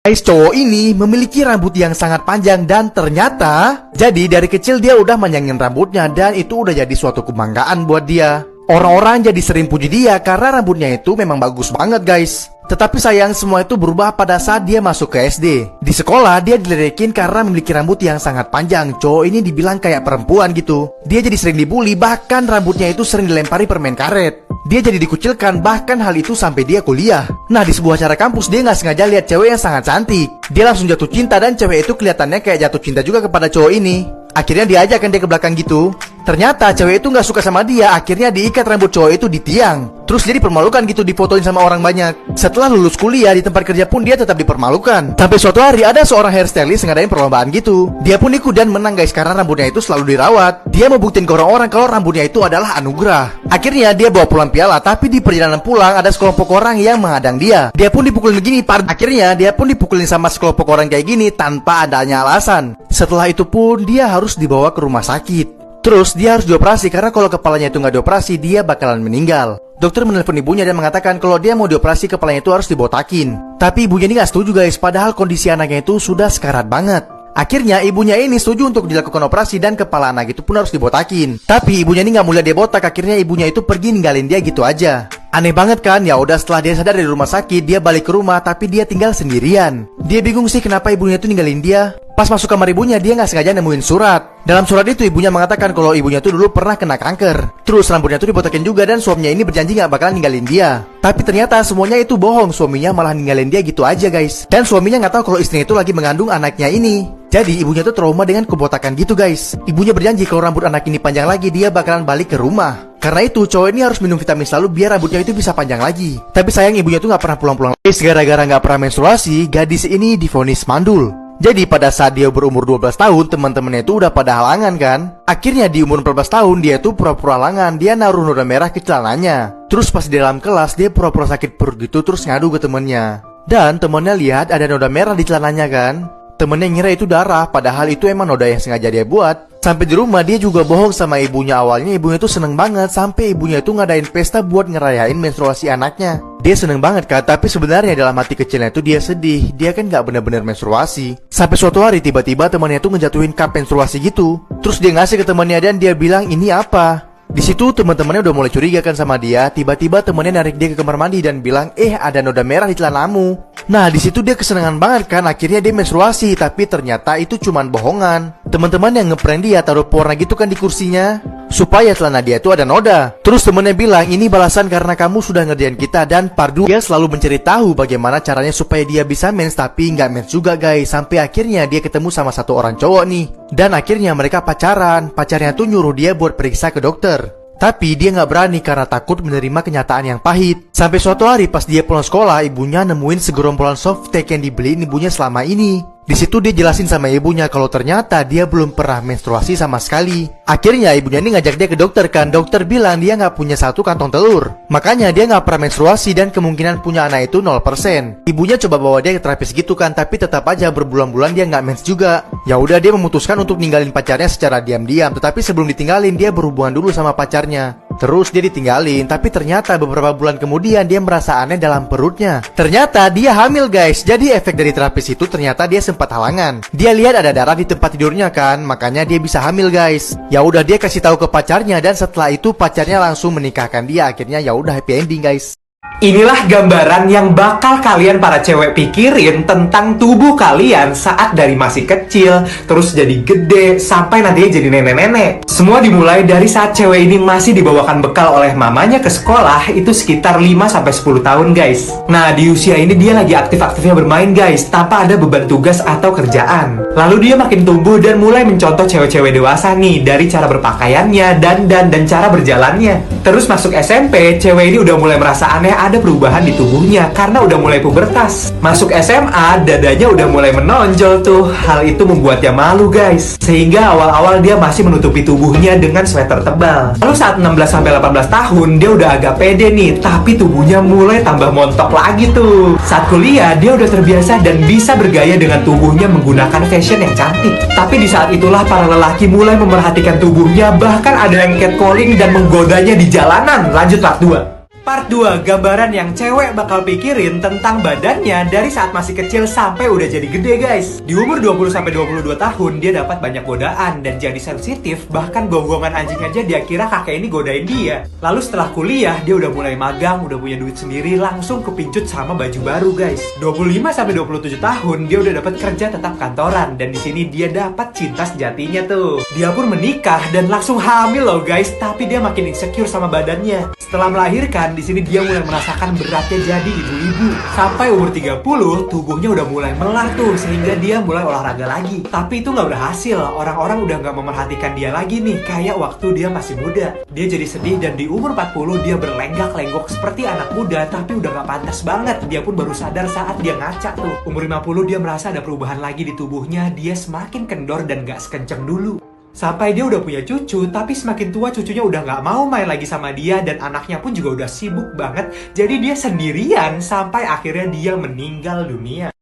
Guys, cowok ini memiliki rambut yang sangat panjang dan ternyata jadi dari kecil dia udah manjangin rambutnya dan itu udah jadi suatu kebanggaan buat dia. Orang-orang jadi sering puji dia karena rambutnya itu memang bagus banget guys. Tetapi sayang semua itu berubah pada saat dia masuk ke SD. Di sekolah dia diledekin karena memiliki rambut yang sangat panjang. Cowok ini dibilang kayak perempuan gitu. Dia jadi sering dibully, bahkan rambutnya itu sering dilempari permen karet. Dia jadi dikucilkan, bahkan hal itu sampai dia kuliah. Nah, di sebuah acara kampus dia nggak sengaja lihat cewek yang sangat cantik. Dia langsung jatuh cinta dan cewek itu kelihatannya kayak jatuh cinta juga kepada cowok ini. Akhirnya diajakkan dia ke belakang gitu. Ternyata cewek itu nggak suka sama dia. Akhirnya diikat rambut cowok itu di tiang. Terus dia dipermalukan gitu, difotoin sama orang banyak. Setelah lulus kuliah di tempat kerja pun dia tetap dipermalukan. Sampai suatu hari ada seorang hairstylist ngadain perlombaan gitu. Dia pun ikut dan menang guys karena rambutnya itu selalu dirawat. Dia mau buktiin ke orang-orang kalau rambutnya itu adalah anugerah. Akhirnya dia bawa pulang piala, tapi di perjalanan pulang ada sekelompok orang yang menghadang dia. Dia pun dipukulin begini. Akhirnya dia pun dipukulin sama sekelompok orang kayak gini tanpa adanya alasan. Setelah itu pun dia harus dibawa ke rumah sakit. Terus dia harus dioperasi karena kalau kepalanya itu nggak dioperasi dia bakalan meninggal. Dokter menelpon ibunya dan mengatakan kalau dia mau dioperasi kepalanya itu harus dibotakin. Tapi ibunya ini nggak setuju guys, padahal kondisi anaknya itu sudah sekarat banget. Akhirnya ibunya ini setuju untuk dilakukan operasi dan kepala anak itu pun harus dibotakin. Tapi ibunya ini nggak mau lihat dia botak, akhirnya ibunya itu pergi ninggalin dia gitu aja. Aneh banget kan? Ya udah, setelah dia sadar dari rumah sakit, dia balik ke rumah tapi dia tinggal sendirian. Dia bingung sih kenapa ibunya itu ninggalin dia. Pas masuk kamar ibunya, dia nggak sengaja nemuin surat. Dalam surat itu ibunya mengatakan kalau ibunya tuh dulu pernah kena kanker. Terus rambutnya tuh dibotakin juga dan suaminya ini berjanji nggak bakalan ninggalin dia. Tapi ternyata semuanya itu bohong, suaminya malah ninggalin dia gitu aja guys. Dan suaminya nggak tahu kalau istrinya itu lagi mengandung anaknya ini. Jadi ibunya tuh trauma dengan kebotakan gitu guys. Ibunya berjanji kalau rambut anak ini panjang lagi dia bakalan balik ke rumah. Karena itu cowok ini harus minum vitamin selalu biar rambutnya itu bisa panjang lagi. Tapi sayang ibunya tuh nggak pernah pulang-pulang. Gara-gara nggak pernah menstruasi, gadis ini divonis mandul. Jadi pada saat dia berumur 12 tahun, teman-temannya itu udah pada halangan kan. Akhirnya di umur 14 tahun dia tuh pura-pura halangan, dia naruh noda merah ke celananya. Terus pas di dalam kelas dia pura-pura sakit perut gitu terus ngadu ke temennya. Dan temennya lihat ada noda merah di celananya kan. Temennya ngira itu darah, padahal itu emang noda yang sengaja dia buat. Sampai di rumah dia juga bohong sama ibunya. Awalnya ibunya tuh seneng banget sampai ibunya itu ngadain pesta buat ngerayain menstruasi anaknya. Dia seneng banget kan, tapi sebenarnya dalam hati kecilnya itu dia sedih. Dia kan gak bener-bener menstruasi. Sampai suatu hari tiba-tiba temannya tuh ngejatuhin cup menstruasi gitu. Terus dia ngasih ke temannya dan dia bilang ini apa? Di situ teman-temannya udah mulai curiga kan sama dia. Tiba-tiba temannya narik dia ke kamar mandi dan bilang, ada noda merah di celanamu. Nah di situ dia kesenangan banget kan, akhirnya dia menstruasi. Tapi ternyata itu cuman bohongan. Teman-teman yang ngeprank dia taruh pewarna gitu kan di kursinya supaya celana dia itu ada noda. Terus temennya bilang ini balasan karena kamu sudah ngerjain kita. Dan part 2 dia selalu mencari tahu bagaimana caranya supaya dia bisa mens tapi nggak mens juga guys. Sampai akhirnya dia ketemu sama satu orang cowok nih. Dan akhirnya mereka pacaran. Pacarnya tuh nyuruh dia buat periksa ke dokter. Tapi dia nggak berani karena takut menerima kenyataan yang pahit. Sampai suatu hari pas dia pulang sekolah, ibunya nemuin segerombolan softtek yang dibeliin ibunya selama ini. Di situ dia jelasin sama ibunya kalau ternyata dia belum pernah menstruasi sama sekali. Akhirnya ibunya ini ngajak dia ke dokter kan. Dokter bilang dia nggak punya satu kantong telur. Makanya dia nggak pernah menstruasi dan kemungkinan punya anak itu 0%. Ibunya coba bawa dia ke terapis gitu kan, tapi tetap aja berbulan-bulan dia nggak mens juga. Ya udah dia memutuskan untuk ninggalin pacarnya secara diam-diam. Tetapi sebelum ditinggalin dia berhubungan dulu sama pacarnya. Terus dia ditinggalin, tapi ternyata beberapa bulan kemudian dia merasa aneh dalam perutnya. Ternyata dia hamil guys. Jadi efek dari terapis itu ternyata dia sempat halangan. Dia lihat ada darah di tempat tidurnya kan, makanya dia bisa hamil guys. Ya udah dia kasih tahu ke pacarnya dan setelah itu pacarnya langsung menikahkan dia. Akhirnya ya udah happy ending guys. Inilah gambaran yang bakal kalian para cewek pikirin tentang tubuh kalian saat dari masih kecil, terus jadi gede, sampai nantinya jadi nenek-nenek. Semua dimulai dari saat cewek ini masih dibawakan bekal oleh mamanya ke sekolah, itu sekitar 5-10 tahun guys. Nah di usia ini dia lagi aktif-aktifnya bermain guys, tanpa ada beban tugas atau kerjaan. Lalu dia makin tumbuh dan mulai mencontoh cewek-cewek dewasa nih, dari cara berpakaiannya, dan cara berjalannya. Terus masuk SMP, cewek ini udah mulai merasa aneh ada perubahan di tubuhnya karena udah mulai pubertas. Masuk SMA, dadanya udah mulai menonjol tuh. Hal itu membuatnya malu guys. Sehingga awal-awal dia masih menutupi tubuhnya dengan sweater tebal. Lalu saat 16-18 tahun, dia udah agak pede nih, tapi tubuhnya mulai tambah montok lagi tuh. Saat kuliah, dia udah terbiasa dan bisa bergaya dengan tubuhnya menggunakan fashion yang cantik. Tapi di saat itulah para lelaki mulai memerhatikan tubuhnya, bahkan ada yang catcalling dan menggodanya di jalanan. Lanjut part 2. Part 2, gambaran yang cewek bakal pikirin tentang badannya dari saat masih kecil sampai udah jadi gede guys. Di umur 20-22 tahun, dia dapat banyak godaan dan jadi sensitif. Bahkan gonggonggan anjing aja dia kira kakek ini godain dia. Lalu setelah kuliah, dia udah mulai magang, udah punya duit sendiri, langsung kepincut sama baju baru guys. 25-27 tahun, dia udah dapat kerja tetap kantoran. Dan di sini dia dapat cinta sejatinya tuh. Dia pun menikah dan langsung hamil loh guys. Tapi dia makin insecure sama badannya. Setelah melahirkan, di sini dia mulai merasakan beratnya jadi ibu-ibu. Sampai umur 30, tubuhnya udah mulai melar tuh, sehingga dia mulai olahraga lagi. Tapi itu nggak berhasil, orang-orang udah nggak memerhatikan dia lagi nih, kayak waktu dia masih muda. Dia jadi sedih dan di umur 40 dia berlenggak-lenggok seperti anak muda, tapi udah nggak pantas banget. Dia pun baru sadar saat dia ngaca tuh. Umur 50 dia merasa ada perubahan lagi di tubuhnya, dia semakin kendor dan nggak sekenceng dulu. Sampai dia udah punya cucu, tapi semakin tua cucunya udah nggak mau main lagi sama dia dan anaknya pun juga udah sibuk banget. Jadi dia sendirian sampai akhirnya dia meninggal dunia.